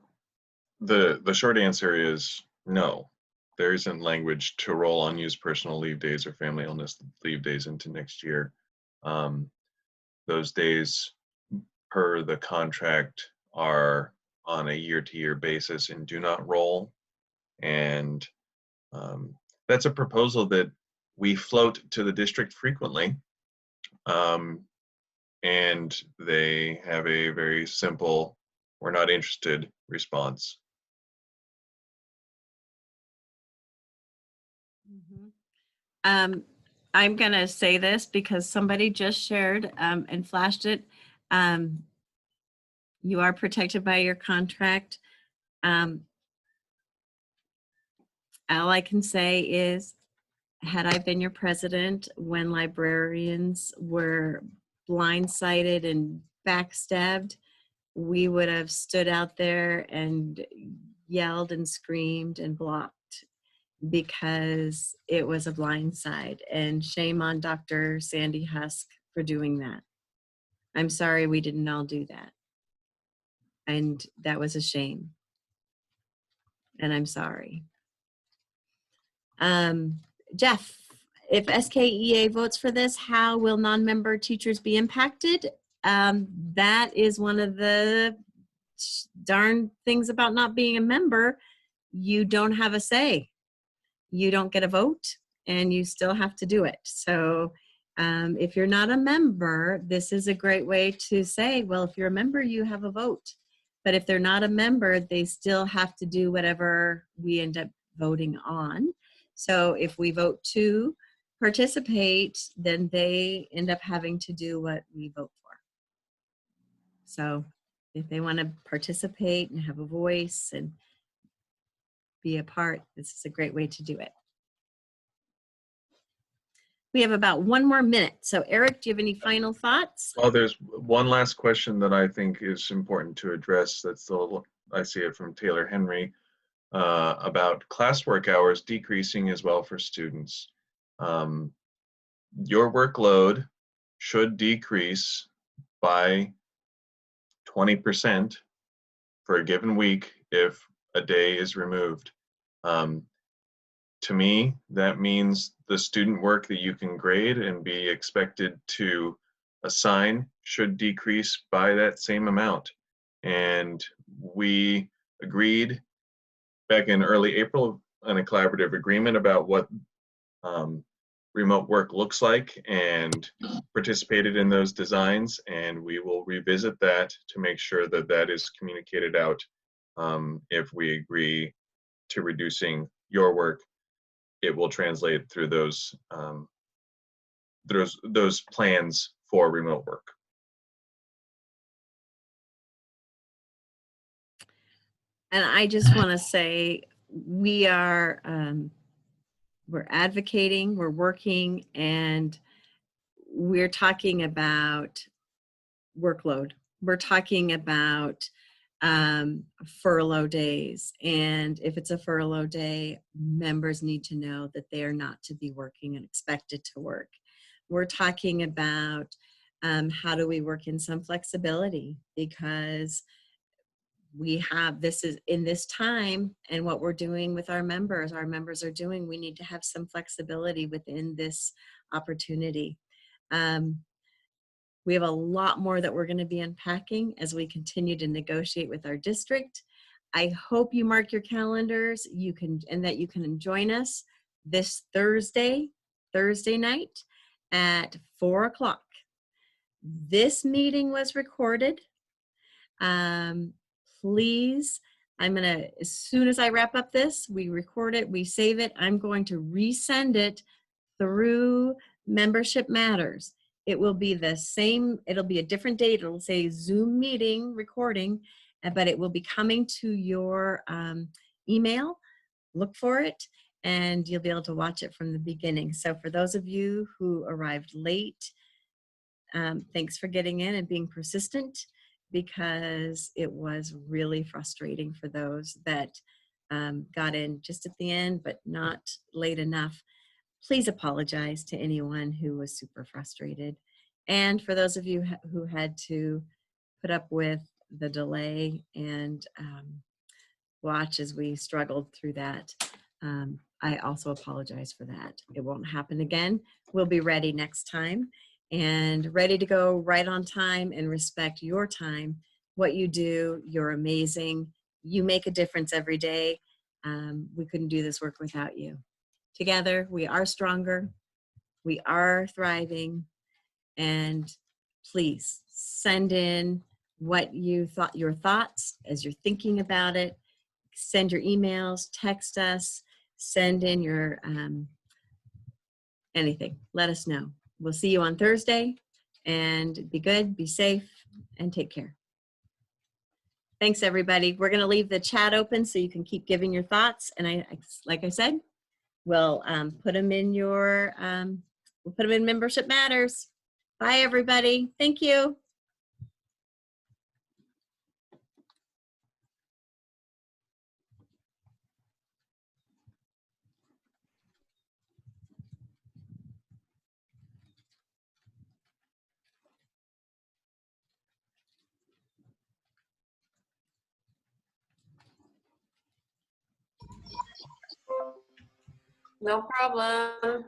the short answer is no. There isn't language to roll unused personal leave days or family illness leave days into next year. Those days per the contract are on a year-to-year basis and do not roll. And that's a proposal that we float to the district frequently. And they have a very simple, "We're not interested" response. I'm going to say this because somebody just shared and flashed it. You are protected by your contract. All I can say is, had I been your president when librarians were blindsided and backstabbed, we would have stood out there and yelled and screamed and blocked, because it was a blindside. And shame on Dr. Sandy Husk for doing that. I'm sorry we didn't all do that. And that was a shame. And I'm sorry. Jeff, if SKEA votes for this, how will non-member teachers be impacted? That is one of the darn things about not being a member. You don't have a say. You don't get a vote, and you still have to do it. So if you're not a member, this is a great way to say, well, if you're a member, you have a vote. But if they're not a member, they still have to do whatever we end up voting on. So if we vote to participate, then they end up having to do what we vote for. So if they want to participate and have a voice and be a part, this is a great way to do it. We have about 1 more minute. So Eric, do you have any final thoughts? Well, there's one last question that I think is important to address. That's I see it from Taylor Henry about classwork hours decreasing as well for students. Your workload should decrease by 20% for a given week if a day is removed. To me, that means the student work that you can grade and be expected to assign should decrease by that same amount. And we agreed back in early April on a collaborative agreement about what remote work looks like, and participated in those designs, and we will revisit that to make sure that that is communicated out. If we agree to reducing your work, it will translate through those plans for remote work. And I just want to say, we are we're advocating, we're working, and we're talking about workload. We're talking about furlough days. And if it's a furlough day, members need to know that they are not to be working and expected to work. we're talking about how do we work in some flexibility, because we have, this is in this time, and what we're doing with our members are doing, we need to have some flexibility within this opportunity. We have a lot more that we're going to be unpacking as we continue to negotiate with our district. I hope you mark your calendars, and that you can join us this Thursday night at 4 o'clock. This meeting was recorded. Please, I'm gonna, as soon as I wrap up this, we record it, we save it, I'm going to resend it through Membership Matters. It will be the same, it'll be a different date, it'll say Zoom meeting recording, but it will be coming to your email. Look for it, and you'll be able to watch it from the beginning. So for those of you who arrived late, thanks for getting in and being persistent, because it was really frustrating for those that got in just at the end, but not late enough. Please apologize to anyone who was super frustrated. And for those of you who had to put up with the delay and watch as we struggled through that, I also apologize for that. It won't happen again. We'll be ready next time, and ready to go right on time and respect your time. What you do, you're amazing. You make a difference every day. We couldn't do this work without you. Together, we are stronger. We are thriving. And please send in what you thought, your thoughts as you're thinking about it. Send your emails, text us, send in your anything. Let us know. We'll see you on Thursday, and be good, be safe, and take care. Thanks, everybody. We're going to leave the chat open so you can keep giving your thoughts. And like I said, we'll put them in your, we'll put them in Membership Matters. Bye, everybody. Thank you. No problem.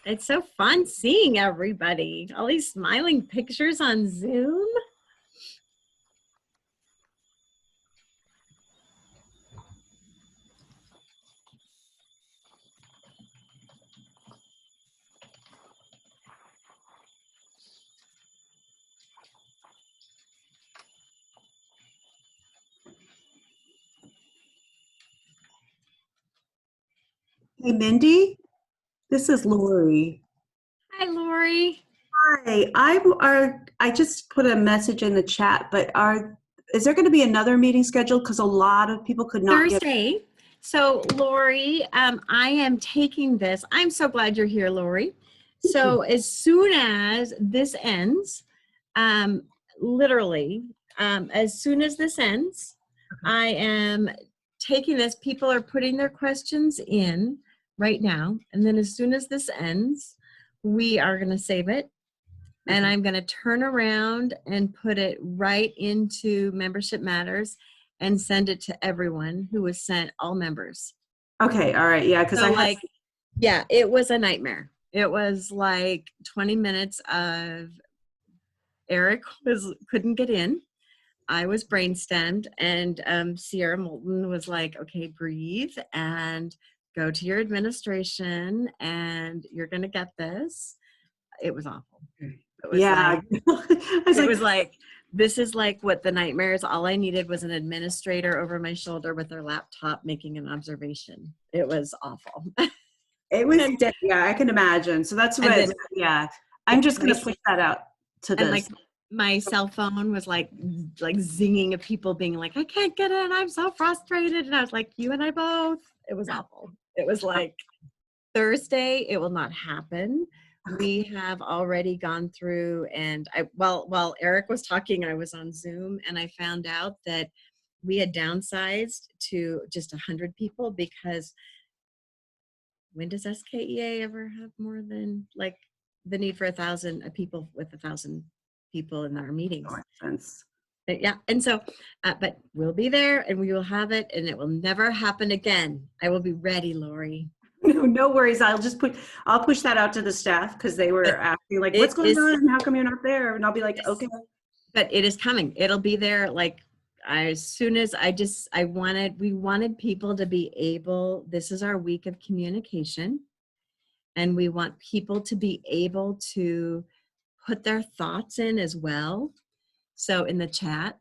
It's so fun seeing everybody. All these smiling pictures on Zoom. Hey, Mindy, this is Lori. Hi, Lori. Hi, I just put a message in the chat, but is there going to be another meeting scheduled? Because a lot of people could not get. Thursday. So, Lori, I am taking this. I'm so glad you're here, Lori. So, as soon as this ends, literally, as soon as this ends, I am taking this, people are putting their questions in right now. And then as soon as this ends, we are going to save it. And I'm going to turn around and put it right into Membership Matters and send it to everyone who was sent, all members. Okay, all right, yeah, because So I had, like, yeah, it was a nightmare. It was like 20 minutes of Eric couldn't get in. I was brainstemmed, and Sierra Moulton was like, okay, breathe and go to your administration and you're going to get this. It was awful. It was yeah. like, I was it like, was like, this is like what the nightmares, all I needed was an administrator over my shoulder with their laptop making an observation. It was awful. it was, yeah, I can imagine. So that's what, then- yeah, I'm just going to my- push that out to And this. like my cell phone was like zinging of people being like, I can't get in. I'm so frustrated. And I was like, you and I both. It was awful. It was like Thursday. It will not happen. We have already gone through, and while Eric was talking, I was on Zoom, and I found out that we had downsized to just 100 people, because when does SKEA ever have more than like the need for 1,000 people with 1,000 people in our meetings? That makes sense. But yeah, and so, but we'll be there and we will have it, and it will never happen again. I will be ready, Lori. No worries. I'll push that out to the staff, because they were asking like, what's It going is- on? How come you're not there? And I'll be like, Yes. okay. But it is coming. It'll be there. Like, as soon as we wanted people to be able, this is our week of communication, and we want people to be able to put their thoughts in as well. So in the chat.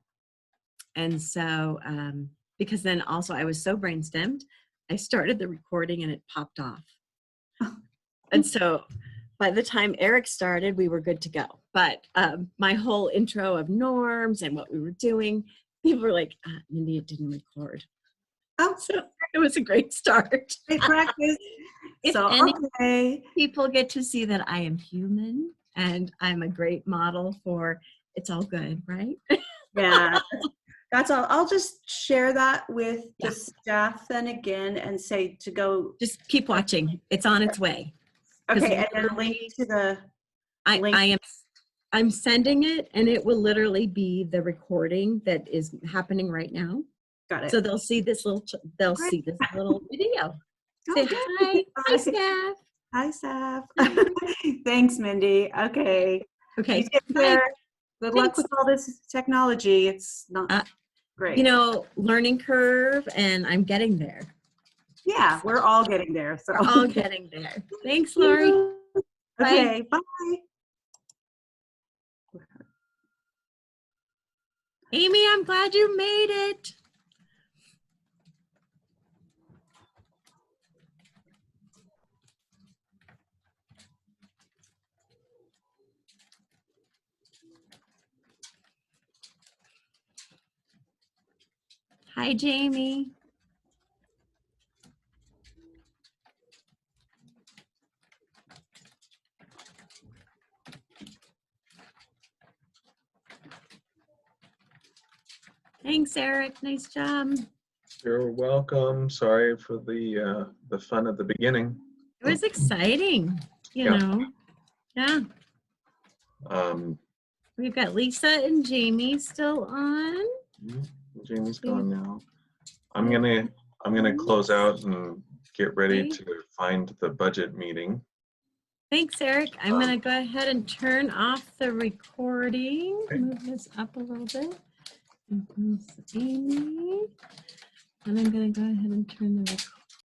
And so, because then also I was so brainstemmed, I started the recording and it popped off. And so by the time Eric started, we were good to go. But my whole intro of norms and what we were doing, people were like, Mindy, it didn't record. Oh, So it was a great start. great practice. If So, any okay. people get to see that I am human and I'm a great model for it's all good, right? Yeah, that's all. I'll just share that with Yeah. the staff then again and say to go. Just keep watching. It's on its way. 'Cause Okay, and then link literally- to the link. I'm sending it, and it will literally be the recording that is happening right now. Got it. So they'll see this little see this little video. Say Okay. hi, hi staff. Hi, staff. Thanks, Mindy. Okay. Okay, You take bye. care. Good luck Thanks. with all this technology. It's not great. You know, learning curve, and I'm getting there. Yeah, we're all getting there. So We're all getting there. Thanks, Lori. Okay, bye. Amy, I'm glad you made it. Hi, Jamie. Thanks, Eric. Nice job. You're welcome. Sorry for the fun at the beginning. It was exciting, you Yeah. know. Yeah. We've got Lisa and Jamie still on. Jamie's gone now. I'm gonna close out and get ready Okay. to find the budget meeting. Thanks, Eric. I'm going to go ahead and turn off the recording. Okay. Move this up a little bit. And Amy. And I'm going to go ahead and turn the recording